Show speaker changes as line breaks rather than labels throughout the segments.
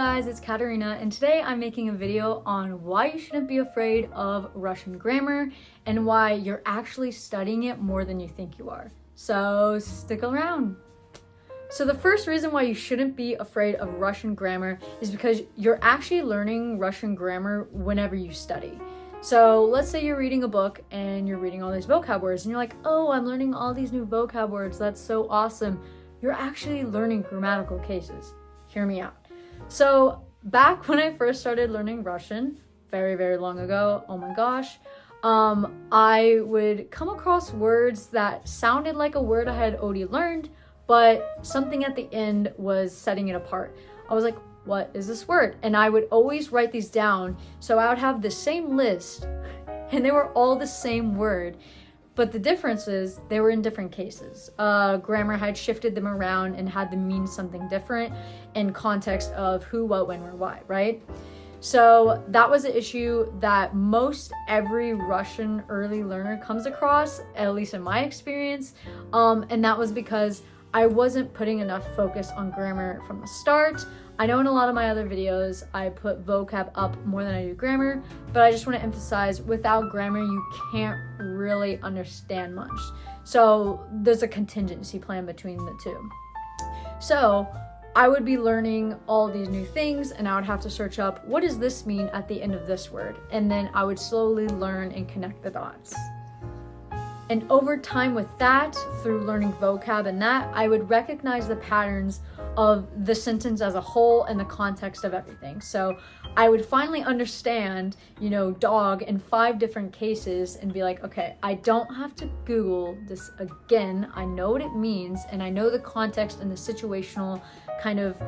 guys, it's Katerina, and today I'm making a video on why you shouldn't be afraid of Russian grammar and why you're actually studying it more than you think you are. So stick around. So the first reason why you shouldn't be afraid of Russian grammar is because you're actually learning Russian grammar whenever you study. So let's say you're reading a book and you're reading all these vocab words and you're like, oh, I'm learning all these new vocab words. That's so awesome. You're actually learning grammatical cases. Hear me out. So back when I first started learning Russian, very, very long ago, oh my gosh, I would come across words that sounded like a word I had already learned, but something at the end was setting it apart. I was like, what is this word? And I would always write these down. So I would have the same list and they were all the same word. But the difference is they were in different cases. Grammar had shifted them around and had them mean something different in context of who, what, when, where, why, right? So that was an issue that most every Russian early learner comes across, at least in my experience. And that was because I wasn't putting enough focus on grammar from the start. I know in a lot of my other videos, I put vocab up more than I do grammar, but I just want to emphasize without grammar, you can't really understand much. So there's a contingency plan between the two. So I would be learning all these new things and I would have to search up, what does this mean at the end of this word? And then I would slowly learn and connect the dots. And over time with that, through learning vocab and that, I would recognize the patterns of the sentence as a whole and the context of everything. So I would finally understand, dog in 5 different cases and be like, okay, I don't have to Google this again. I know what it means and I know the context and the situational kind of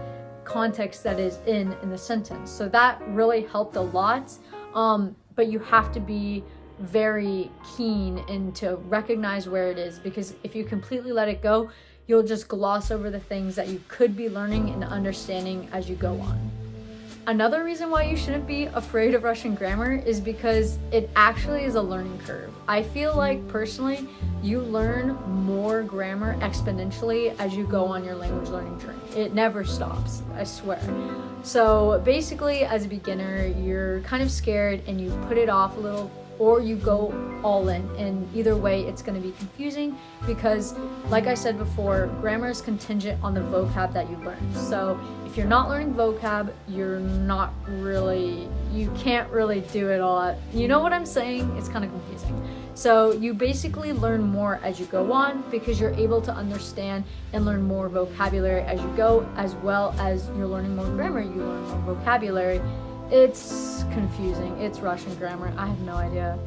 context that is in the sentence. So that really helped a lot. But you have to be very keen and to recognize where it is, because if you completely let it go, you'll just gloss over the things that you could be learning and understanding as you go on. Another reason why you shouldn't be afraid of Russian grammar is because it actually is a learning curve. I feel like personally, you learn more grammar exponentially as you go on your language learning journey. It never stops, I swear. So basically, as a beginner, you're kind of scared and you put it off a little, or you go all in, and either way it's going to be confusing because, like I said before, grammar is contingent on the vocab that you learn. So if you're not learning vocab, you can't really do it all. You know what I'm saying? It's kind of confusing. So you basically learn more as you go on because you're able to understand and learn more vocabulary as you go, as well as you're learning more grammar, you learn more vocabulary. It's confusing. It's Russian grammar. I have no idea.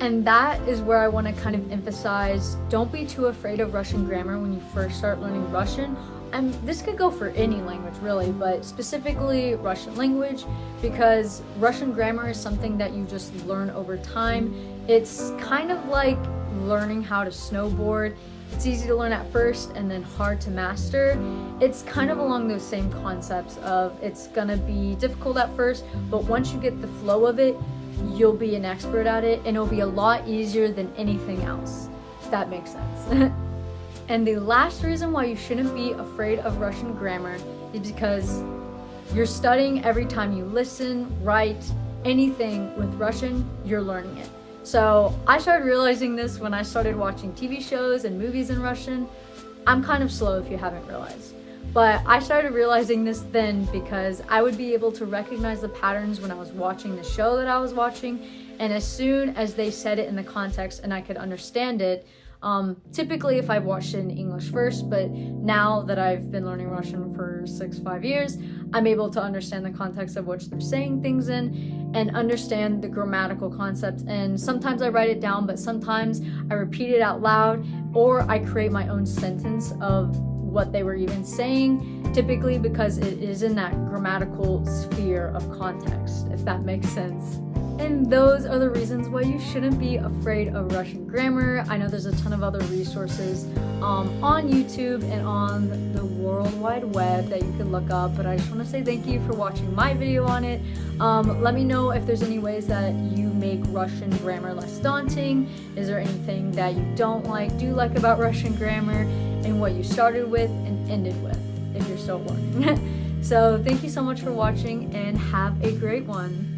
And that is where I want to kind of emphasize, don't be too afraid of Russian grammar when you first start learning Russian. And this could go for any language really, but specifically Russian language, because Russian grammar is something that you just learn over time. It's kind of like learning how to snowboard. It's easy to learn at first and then hard to master. It's kind of along those same concepts of it's gonna be difficult at first, but once you get the flow of it, you'll be an expert at it and it'll be a lot easier than anything else, if that makes sense. And the last reason why you shouldn't be afraid of Russian grammar is because you're studying every time you listen, write, anything with Russian, you're learning it. So I started realizing this when I started watching TV shows and movies in Russian. I'm kind of slow if you haven't realized. But I started realizing this then because I would be able to recognize the patterns when I was watching the show that I was watching. And as soon as they said it in the context and I could understand it, typically if I've watched it in English first, but now that I've been learning Russian for 5 years, I'm able to understand the context of which they're saying things in and understand the grammatical concepts. And sometimes I write it down, but sometimes I repeat it out loud or I create my own sentence of what they were even saying, typically because it is in that grammatical sphere of context, if that makes sense. And those are the reasons why you shouldn't be afraid of Russian grammar. I know there's a ton of other resources on YouTube and on the World Wide Web that you can look up, but I just want to say thank you for watching my video on it. Let me know if there's any ways that you make Russian grammar less daunting. Is there anything that you do like about Russian grammar, and what you started with and ended with, if you're still learning. So thank you so much for watching and have a great one.